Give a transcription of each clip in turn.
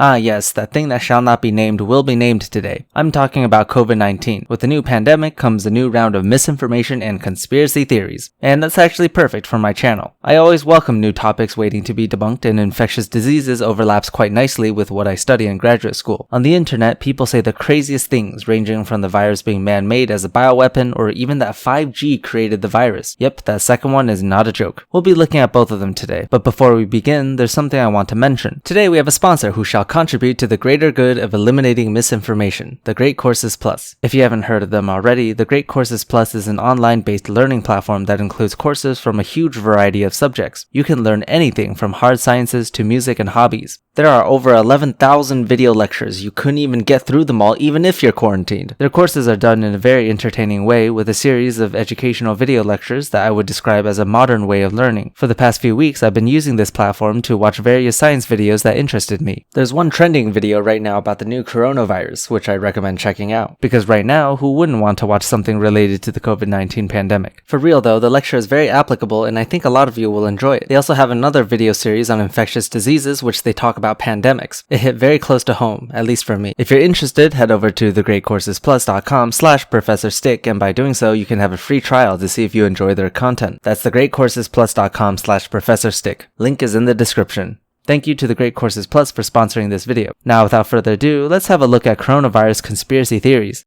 Ah yes, that thing that shall not be named will be named today. I'm talking about COVID-19. With the new pandemic comes a new round of misinformation and conspiracy theories. And that's actually perfect for my channel. I always welcome new topics waiting to be debunked, and infectious diseases overlaps quite nicely with what I study in graduate school. On the internet, people say the craziest things, ranging from the virus being man-made as a bioweapon or even that 5G created the virus. Yep, that second one is not a joke. We'll be looking at both of them today. But before we begin, there's something I want to mention. Today we have a sponsor who shall contribute to the greater good of eliminating misinformation, the Great Courses Plus. If you haven't heard of them already, the Great Courses Plus is an online-based learning platform that includes courses from a huge variety of subjects. You can learn anything from hard sciences to music and hobbies. There are over 11,000 video lectures. You couldn't even get through them all even if you're quarantined. Their courses are done in a very entertaining way with a series of educational video lectures that I would describe as a modern way of learning. For the past few weeks, I've been using this platform to watch various science videos that interested me. There's one trending video right now about the new coronavirus, which I recommend checking out. Because right now, who wouldn't want to watch something related to the COVID-19 pandemic? For real though, the lecture is very applicable and I think a lot of you will enjoy it. They also have another video series on infectious diseases which they talk about pandemics. It hit very close to home, at least for me. If you're interested, head over to thegreatcoursesplus.com/ProfessorStick, and by doing so, you can have a free trial to see if you enjoy their content. That's thegreatcoursesplus.com/ProfessorStick. Link is in the description. Thank you to the Great Courses Plus for sponsoring this video. Now, without further ado, let's have a look at coronavirus conspiracy theories.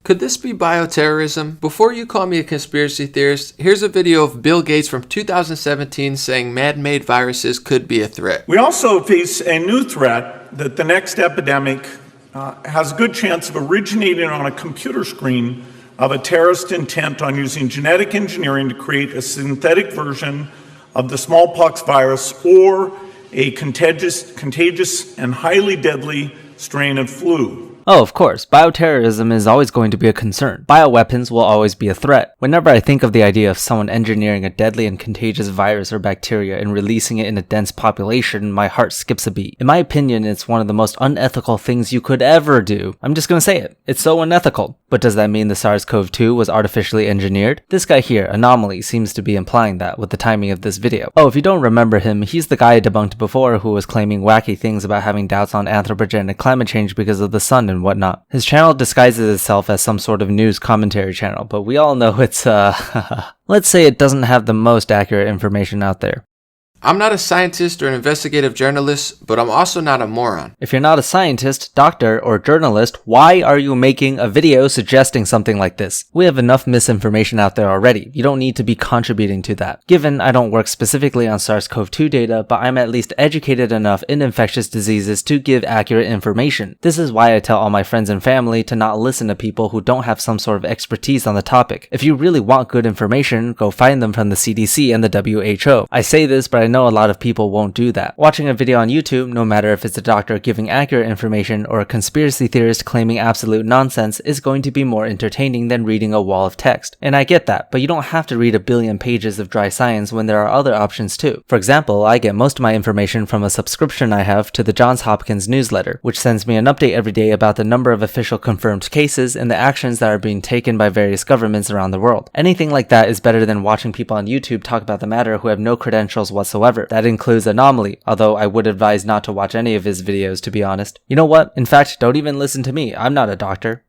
Could this be bioterrorism? Before you call me a conspiracy theorist, here's a video of Bill Gates from 2017 saying man-made viruses could be a threat. We also face a new threat that the next epidemic has a good chance of originating on a computer screen of a terrorist intent on using genetic engineering to create a synthetic version of the smallpox virus or a contagious and highly deadly strain of flu. Oh, of course, bioterrorism is always going to be a concern. Bioweapons will always be a threat. Whenever I think of the idea of someone engineering a deadly and contagious virus or bacteria and releasing it in a dense population, my heart skips a beat. In my opinion, it's one of the most unethical things you could ever do. I'm just gonna say it. It's so unethical. But does that mean the SARS-CoV-2 was artificially engineered? This guy here, Anomaly, seems to be implying that with the timing of this video. Oh, if you don't remember him, he's the guy I debunked before who was claiming wacky things about having doubts on anthropogenic climate change because of the sun and whatnot. His channel disguises itself as some sort of news commentary channel, but we all know it's let's say it doesn't have the most accurate information out there. I'm not a scientist or an investigative journalist, but I'm also not a moron. If you're not a scientist, doctor, or journalist, why are you making a video suggesting something like this? We have enough misinformation out there already. You don't need to be contributing to that. Given I don't work specifically on SARS-CoV-2 data, but I'm at least educated enough in infectious diseases to give accurate information. This is why I tell all my friends and family to not listen to people who don't have some sort of expertise on the topic. If you really want good information, go find them from the CDC and the WHO. I say this, but I know a lot of people won't do that. Watching a video on YouTube, no matter if it's a doctor giving accurate information or a conspiracy theorist claiming absolute nonsense, is going to be more entertaining than reading a wall of text. And I get that, but you don't have to read a billion pages of dry science when there are other options too. For example, I get most of my information from a subscription I have to the Johns Hopkins newsletter, which sends me an update every day about the number of official confirmed cases and the actions that are being taken by various governments around the world. Anything like that is better than watching people on YouTube talk about the matter who have no credentials whatsoever. That includes Anomaly, although I would advise not to watch any of his videos, to be honest. You know what? In fact, don't even listen to me. I'm not a doctor.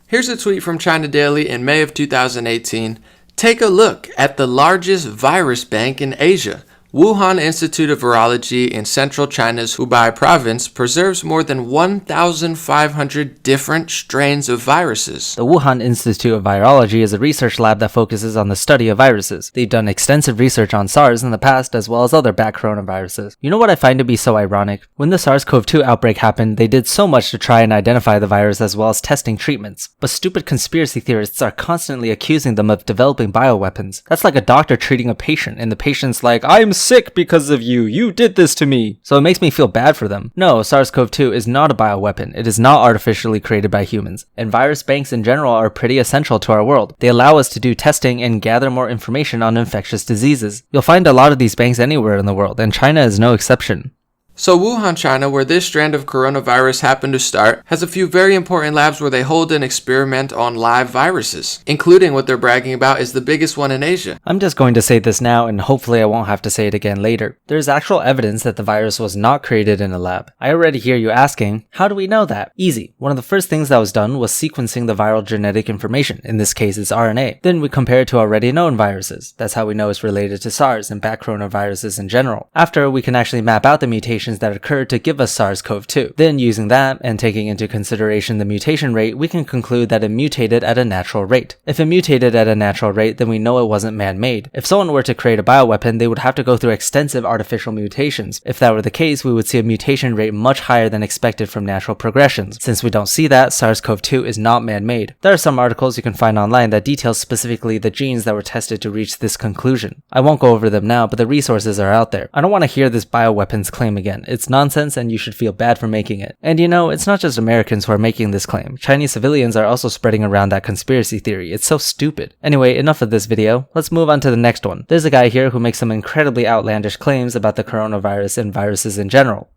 Here's a tweet from China Daily in May of 2018. Take a look at the largest virus bank in Asia. Wuhan Institute of Virology in central China's Hubei province preserves more than 1,500 different strains of viruses. The Wuhan Institute of Virology is a research lab that focuses on the study of viruses. They've done extensive research on SARS in the past as well as other bat coronaviruses. You know what I find to be so ironic? When the SARS-CoV-2 outbreak happened, they did so much to try and identify the virus as well as testing treatments. But stupid conspiracy theorists are constantly accusing them of developing bioweapons. That's like a doctor treating a patient and the patient's like, I'm sick because of you. You did this to me. So it makes me feel bad for them. No, SARS-CoV-2 is not a bioweapon. It is not artificially created by humans. And virus banks in general are pretty essential to our world. They allow us to do testing and gather more information on infectious diseases. You'll find a lot of these banks anywhere in the world, and China is no exception. So Wuhan, China, where this strand of coronavirus happened to start, has a few very important labs where they hold and experiment on live viruses, including what they're bragging about is the biggest one in Asia. I'm just going to say this now and hopefully I won't have to say it again later. There's actual evidence that the virus was not created in a lab. I already hear you asking, how do we know that? Easy. One of the first things that was done was sequencing the viral genetic information, in this case it's RNA. Then we compare it to already known viruses. That's how we know it's related to SARS and bat coronaviruses in general. After, we can actually map out the mutations that occurred to give us SARS-CoV-2. Then using that, and taking into consideration the mutation rate, we can conclude that it mutated at a natural rate. If it mutated at a natural rate, then we know it wasn't man-made. If someone were to create a bioweapon, they would have to go through extensive artificial mutations. If that were the case, we would see a mutation rate much higher than expected from natural progressions. Since we don't see that, SARS-CoV-2 is not man-made. There are some articles you can find online that detail specifically the genes that were tested to reach this conclusion. I won't go over them now, but the resources are out there. I don't want to hear this bioweapons claim again. It's nonsense and you should feel bad for making it. And you know, it's not just Americans who are making this claim. Chinese civilians are also spreading around that conspiracy theory. It's so stupid. Anyway, enough of this video. Let's move on to the next one. There's a guy here who makes some incredibly outlandish claims about the coronavirus and viruses in general.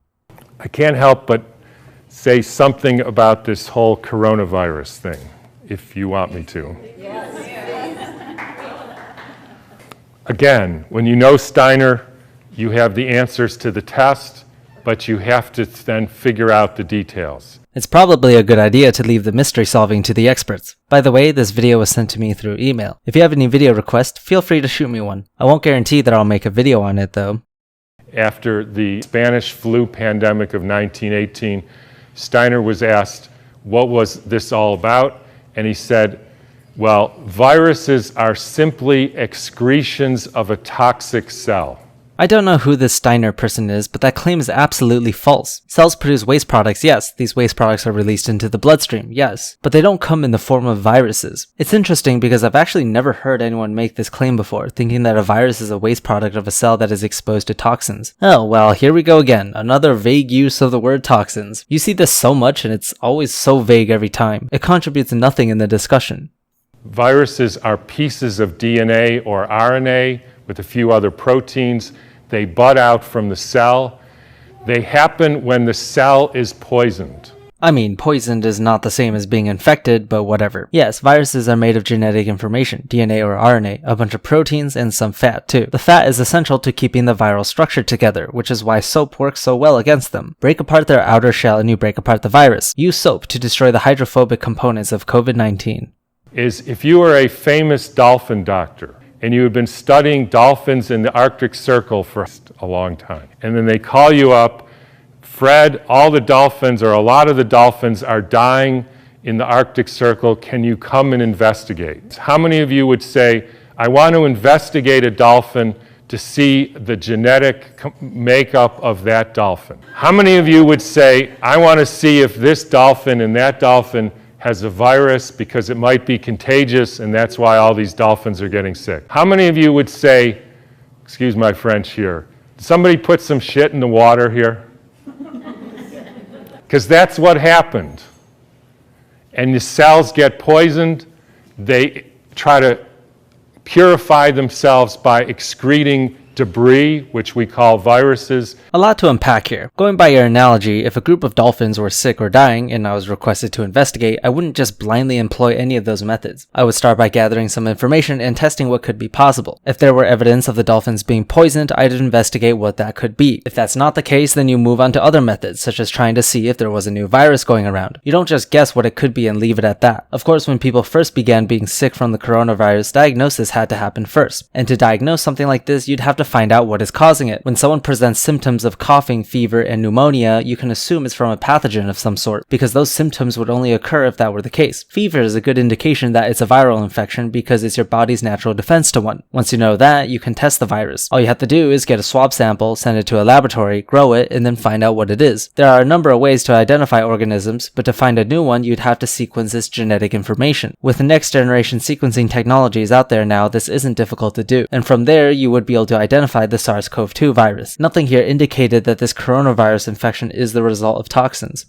I can't help but say something about this whole coronavirus thing, if you want me to. Again, when you know Steiner, you have the answers to the test, but you have to then figure out the details. It's probably a good idea to leave the mystery solving to the experts. By the way, this video was sent to me through email. If you have any video requests, feel free to shoot me one. I won't guarantee that I'll make a video on it though. After the Spanish flu pandemic of 1918, Steiner was asked, what was this all about? And he said, well, viruses are simply excretions of a toxic cell. I don't know who this Steiner person is, but that claim is absolutely false. Cells produce waste products, yes. These waste products are released into the bloodstream, yes. But they don't come in the form of viruses. It's interesting because I've actually never heard anyone make this claim before, thinking that a virus is a waste product of a cell that is exposed to toxins. Oh, well, here we go again. Another vague use of the word toxins. You see this so much and it's always so vague every time. It contributes nothing in the discussion. Viruses are pieces of DNA or RNA with a few other proteins. They bud out from the cell. They happen when the cell is poisoned. I mean, poisoned is not the same as being infected, but whatever. Yes, viruses are made of genetic information, DNA or RNA, a bunch of proteins, and some fat too. The fat is essential to keeping the viral structure together, which is why soap works so well against them. Break apart their outer shell and you break apart the virus. Use soap to destroy the hydrophobic components of COVID-19. If you are a famous dolphin doctor, and you had been studying dolphins in the Arctic Circle for a long time, and then they call you up, Fred, all the dolphins or a lot of the dolphins are dying in the Arctic Circle, can you come and investigate? How many of you would say, I want to investigate a dolphin to see the genetic makeup of that dolphin? How many of you would say, I want to see if this dolphin and that dolphin has a virus because it might be contagious and that's why all these dolphins are getting sick? How many of you would say, excuse my French here, did somebody put some shit in the water here? Because that's what happened. And the cells get poisoned. They try to purify themselves by excreting debris, which we call viruses. A lot to unpack here. Going by your analogy, if a group of dolphins were sick or dying and I was requested to investigate, I wouldn't just blindly employ any of those methods. I would start by gathering some information and testing what could be possible. If there were evidence of the dolphins being poisoned, I'd investigate what that could be. If that's not the case, then you move on to other methods, such as trying to see if there was a new virus going around. You don't just guess what it could be and leave it at that. Of course, when people first began being sick from the coronavirus, diagnosis had to happen first. And to diagnose something like this, you'd have to find out what is causing it. When someone presents symptoms of coughing, fever, and pneumonia, you can assume it's from a pathogen of some sort, because those symptoms would only occur if that were the case. Fever is a good indication that it's a viral infection because it's your body's natural defense to one. Once you know that, you can test the virus. All you have to do is get a swab sample, send it to a laboratory, grow it, and then find out what it is. There are a number of ways to identify organisms, but to find a new one, you'd have to sequence its genetic information. With the next generation sequencing technologies out there now, this isn't difficult to do, and from there, you would be able to identify the SARS-CoV-2 virus. Nothing here indicated that this coronavirus infection is the result of toxins.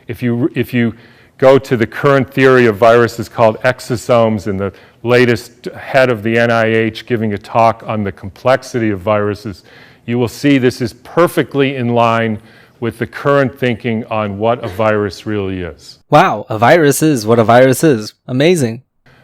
If you go to the current theory of viruses called exosomes, and the latest head of the NIH giving a talk on the complexity of viruses, you will see this is perfectly in line with the current thinking on what a virus really is. Wow, a virus is what a virus is. Amazing.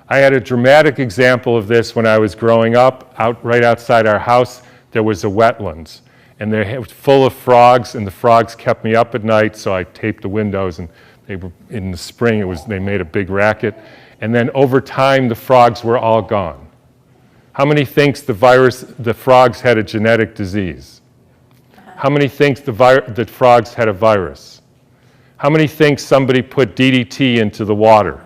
I had a dramatic example of this when I was growing up. Right outside our house, there was a wetlands, and they're full of frogs, and the frogs kept me up at night, so I taped the windows, and they were, in the spring, they made a big racket. And then over time, the frogs were all gone. How many thinks the frogs had a genetic disease? How many thinks the frogs had a virus? How many think somebody put DDT into the water?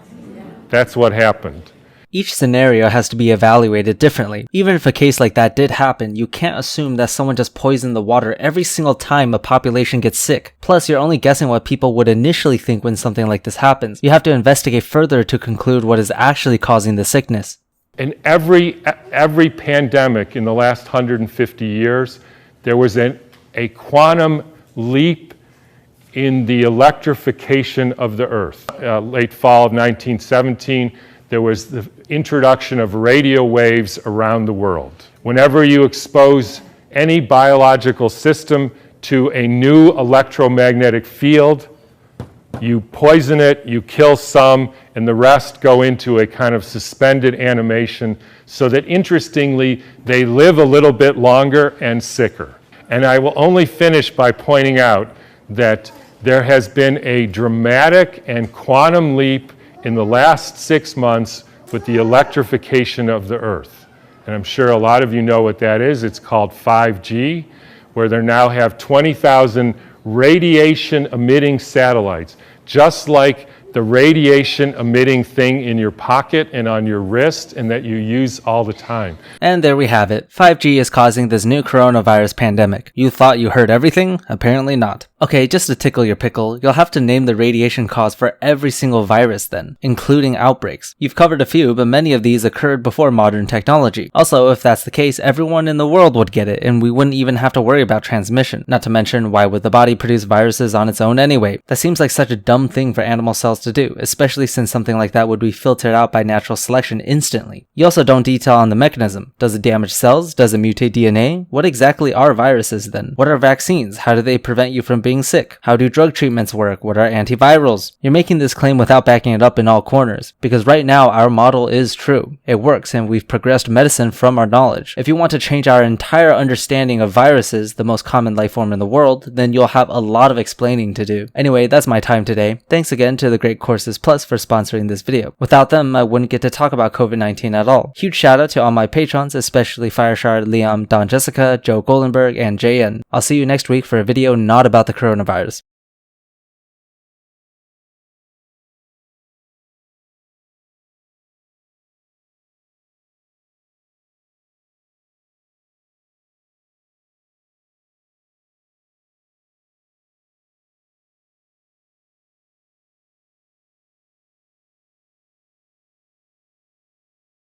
That's what happened. Each scenario has to be evaluated differently. Even if a case like that did happen, you can't assume that someone just poisoned the water every single time a population gets sick. Plus, you're only guessing what people would initially think when something like this happens. You have to investigate further to conclude what is actually causing the sickness. In every pandemic in the last 150 years, there was a quantum leap in the electrification of the Earth. Late fall of 1917, there was the introduction of radio waves around the world. Whenever you expose any biological system to a new electromagnetic field, you poison it, you kill some, and the rest go into a kind of suspended animation so that, interestingly, they live a little bit longer and sicker. And I will only finish by pointing out that there has been a dramatic and quantum leap in the last 6 months with the electrification of the Earth. And I'm sure a lot of you know what that is. It's called 5G, where they now have 20,000 radiation-emitting satellites, just like the radiation-emitting thing in your pocket and on your wrist and that you use all the time. And there we have it. 5G is causing this new coronavirus pandemic. You thought you heard everything? Apparently not. Okay, just to tickle your pickle, you'll have to name the radiation cause for every single virus then, including outbreaks. You've covered a few, but many of these occurred before modern technology. Also, if that's the case, everyone in the world would get it, and we wouldn't even have to worry about transmission. Not to mention, why would the body produce viruses on its own anyway? That seems like such a dumb thing for animal cells to do, especially since something like that would be filtered out by natural selection instantly. You also don't detail on the mechanism. Does it damage cells? Does it mutate DNA? What exactly are viruses then? What are vaccines? How do they prevent you from being sick? How do drug treatments work? What are antivirals? You're making this claim without backing it up in all corners, because right now our model is true. It works, and we've progressed medicine from our knowledge. If you want to change our entire understanding of viruses, the most common life form in the world, then you'll have a lot of explaining to do. Anyway, that's my time today. Thanks again to the Great Courses Plus for sponsoring this video. Without them, I wouldn't get to talk about COVID-19 at all. Huge shout out to all my patrons, especially Fireshard, Liam, Don Jessica, Joe Goldenberg, and JN. I'll see you next week for a video not about the coronavirus.